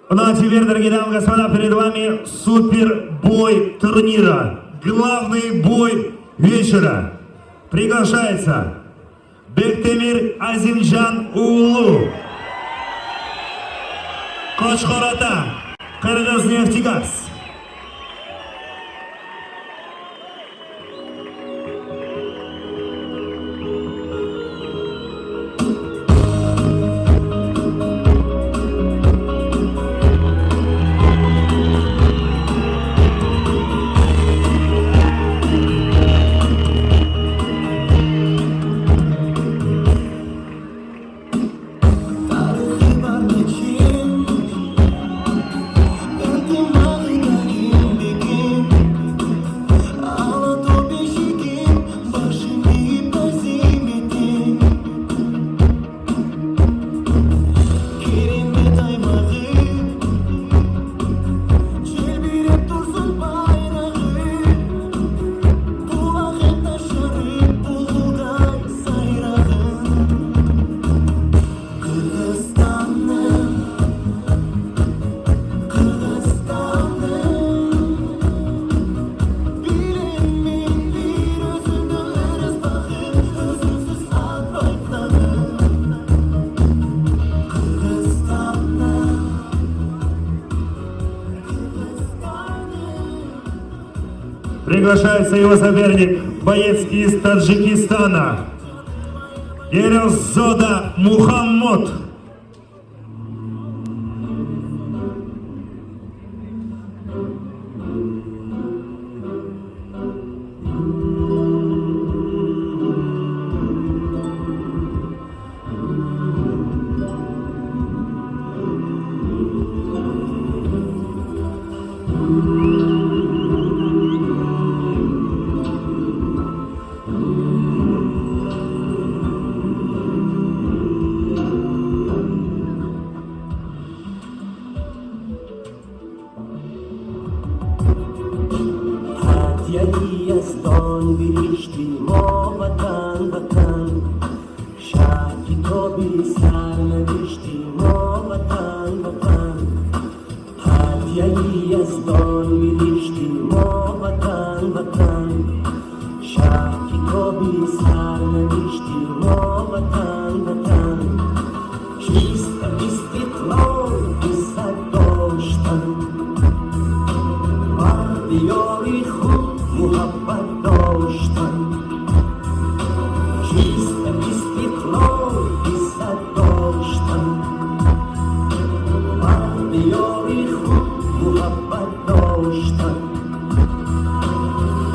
Ну а теперь, дорогие дамы и господа, перед вами супербой турнира. Главный бой вечера. Приглашается Бектемир Азимжан Улу, Кочкората, Кыргыз-Нефтегаз. Приглашается его соперник, боец из Таджикистана, Ерозода Мухаммад. Yazdon bilishti mo vatan vatan Shaki tobi sarma bilishti mo vatan vatan Hadiya yazdon bilishti mo vatan vatan Shaki tobi sarma bilishti mo vatan vatan Чисто istiqlal bizad doshtan Mardiyori khud muhabbat doshtan Чисто istiqlal bizad doshtan Mardiyori khud muhabbat doshtan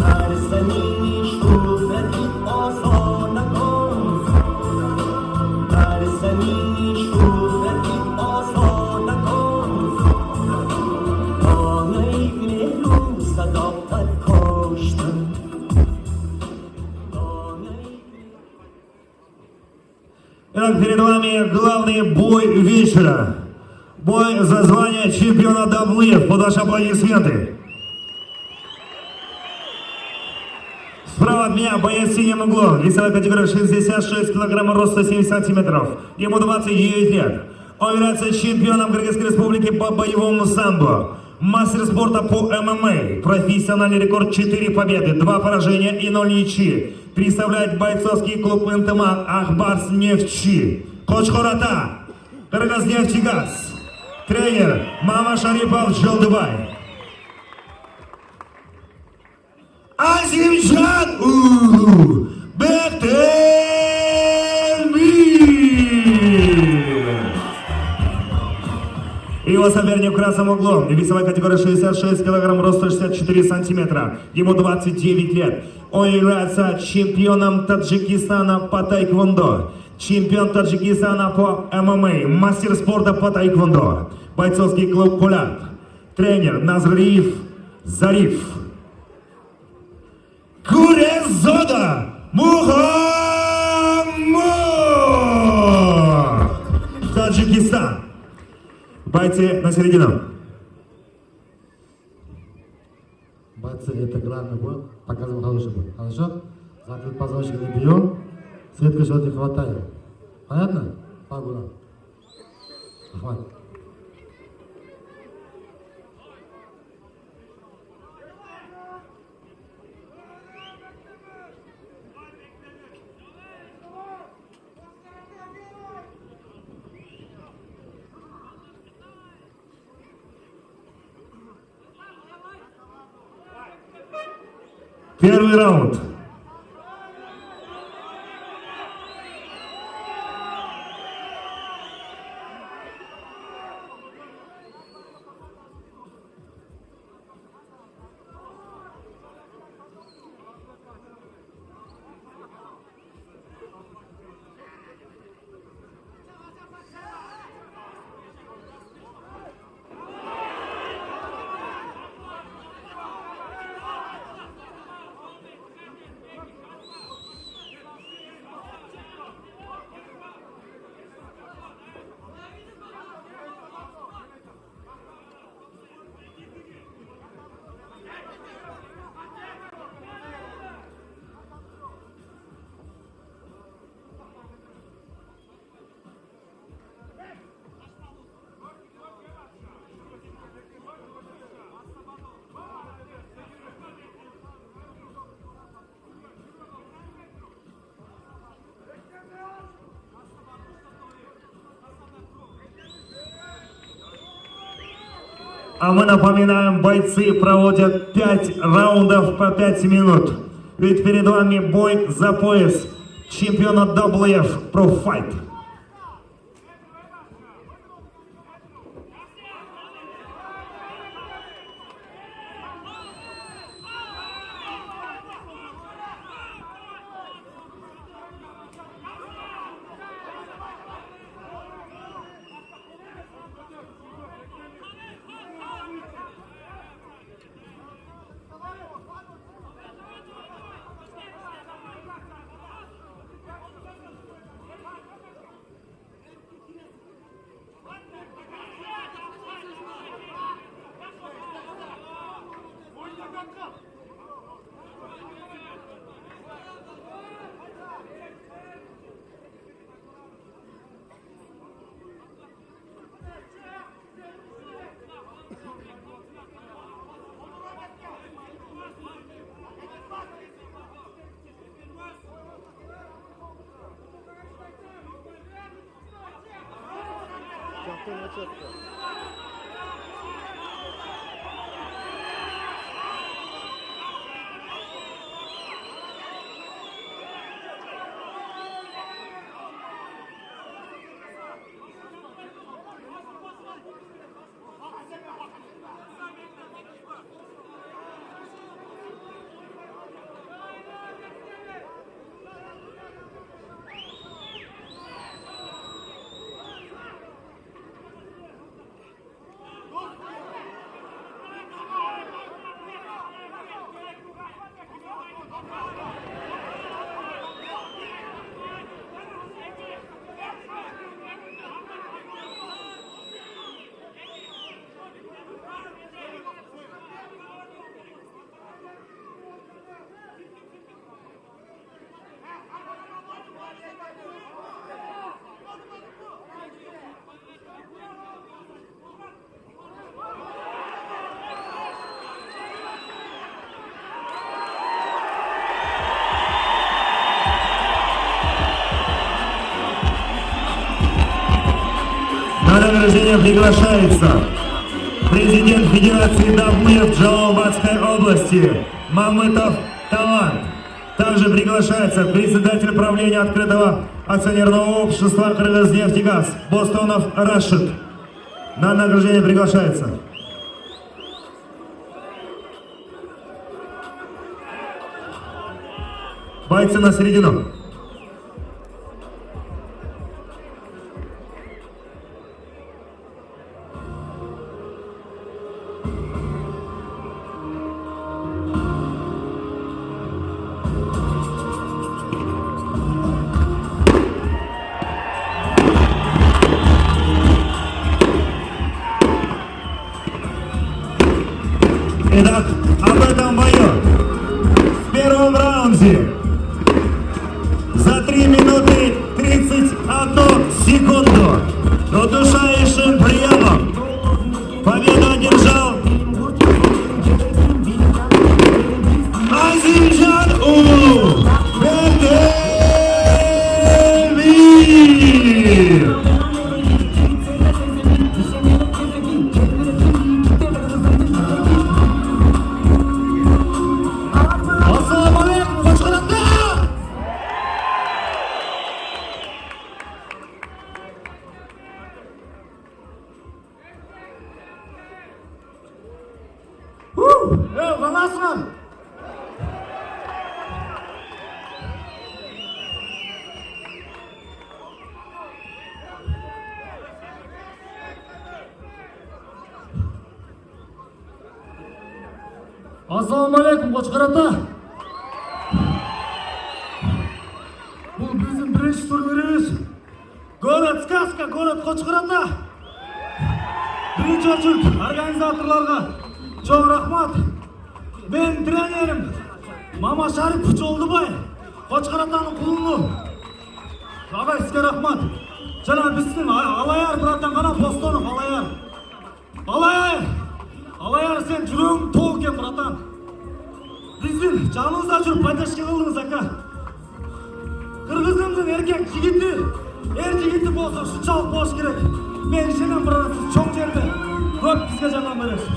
Har zamini shuhrati ozodagon Har zamini shuhrati ozodagon Onay mehru sadoqat koshtan Итак, перед вами главный бой вечера. Бой за звание чемпиона Даблы. Под ваши аплодисменты. Справа от меня боец в синем углу. Весовая категория 66 килограммов, рост 170 сантиметров. Ему 29 лет. Он является чемпионом Кыргызской республики по боевому самбо. Мастер спорта по ММА. Профессиональный рекорд 4 победы, 2 поражения и 0 ничьи. Представляет бойцовский клуб «Интемак» Ахбарс Нефтчи. Кочкората, Кыргыз-Нефтегаз. Тренер Мама Шарипов Жолдыбай. Азимжан Улу Бектемир. Его соперник в красном углу. Весовая категория 66 килограмм, рост 164 сантиметра. Ему 29 лет. Он является чемпионом Таджикистана по тайквондо. Чемпион Таджикистана по ММА. Мастер спорта по тайквондо. Бойцовский клуб «Кулят». Тренер Назриев Зариф. Ерозода Мухаммад. Таджикистан. Бойцы на середину. Бойцы, это главный бой. Показываем хороший бой. Хорошо? Закрыть позвоночник не бьем. Светка что не хватает. Понятно? Погулял. Хватит. Первый раунд. А мы напоминаем, бойцы проводят 5 раундов по 5 минут. Ведь перед вами бой за пояс чемпиона WF Pro Fight. На награждение приглашается президент Федерации WF Джалалабадской области Мамытов Талант. Также приглашается председатель правления открытого акционерного общества «Кыргызнефтегаз» Бостонов Рашид. На награждение приглашается. Бойцы на середину. Итак, об этом бою в первом раунде за 3 минуты 31 секунду удушающим приемом победу одержал Азимжан Убердиев. Қаласың? Ассалаумағалейкум, Қошқар ата. Бұл біздің бірінші турниріміз. Город Сказка, город Қошқар ата. Бірінші очередь организаторларға чоң рахмат. Мен тренерім Мамашарипов Жолдыбай, Қошқар атаның құлыны. Ағай, сізге рахмат. Жана біздің Алаяр братан ғана Бостонов Алаяр. Алаяр, сен жүрегің тоқ екен, братан. Біздің жанымызда жүріп поддержка қылдыңыз, ака. Қырғызымның еркек жігіті, жігіті болса шыншалық болуш керек. Мен сенен братан, сіз чоң жерде көп бізге жардам бересіз.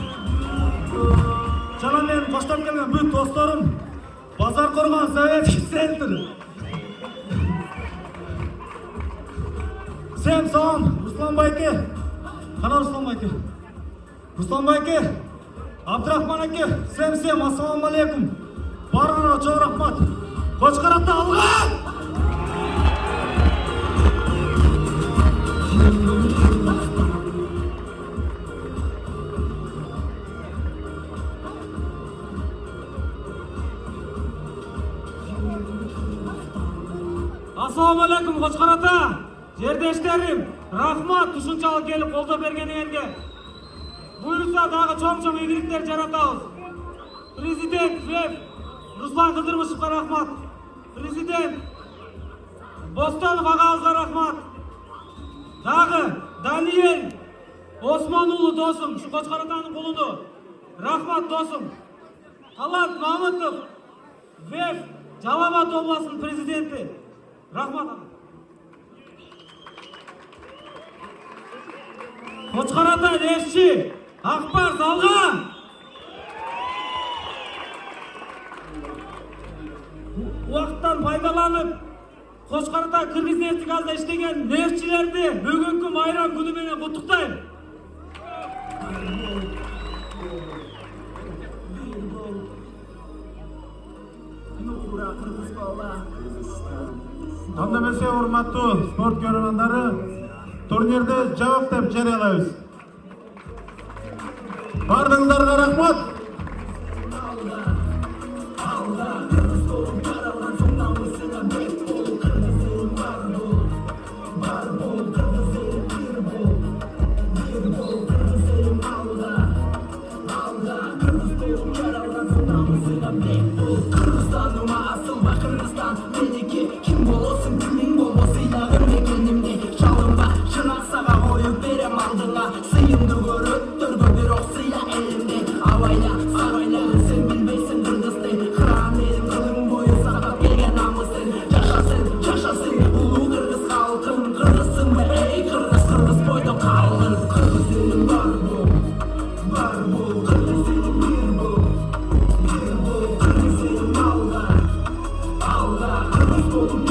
Жана мен қоштап келген бүт достарым, Базар Қорған Советский центр. Сен саған, Руслан Байке. Қана Руслан Байке? Руслан Байке, Абдрахман әке, сәм, ассалаумағалейкум. Барыңа чоң рахмат. Қошқар ата алға! Ассалаумағалейкум, Қошқар ата. Жердештерім, рахмат ушунчалык келип колдоо бергениңерге. Буйруса дагы чоң ийгиликтер жаратабыз. Президент ВЭФ Руслан Кыдырбышевга рахмат. Президент Бостонов агабызга рахмат. Дагы Даниэль Осман уулу досум, ушу Қошқар атанын кулуну. Рахмат досум. Талант Мамытов ВЭФ Жалал Абад областынын президенти. Рахмат. Қошқар ата дешчи, Акбар залга. Уақыттан пайдаланып, Қошқар ата Кыргыз нефти газда иштеген нефтчилерди бүгүнкү майрам күнү менен куттуктайм. Анда эмесе, урматтуу спорт көрөрмандары, турнирди жабык деп жарыялайбыз. Бардыңыздарга рахмат. Kim bolosун, kiming bolбосо ягын мекенимде. Жалынба, шынаксага коюп берем алдыңа. Сыйымды көрөттөргө бирок сыя элимде. Абайла, сен билбейсиң кыргызды. Кыран элим кылым бою сагап келген намысын. Жашасын, улуу кыргыз калкын. Кыргызсыңбы, эй кыргыз бойдон калгын. Кыргыз элим бар бул, кыргыз элим бир бул, кыргыз элим алда, кыргыз болуп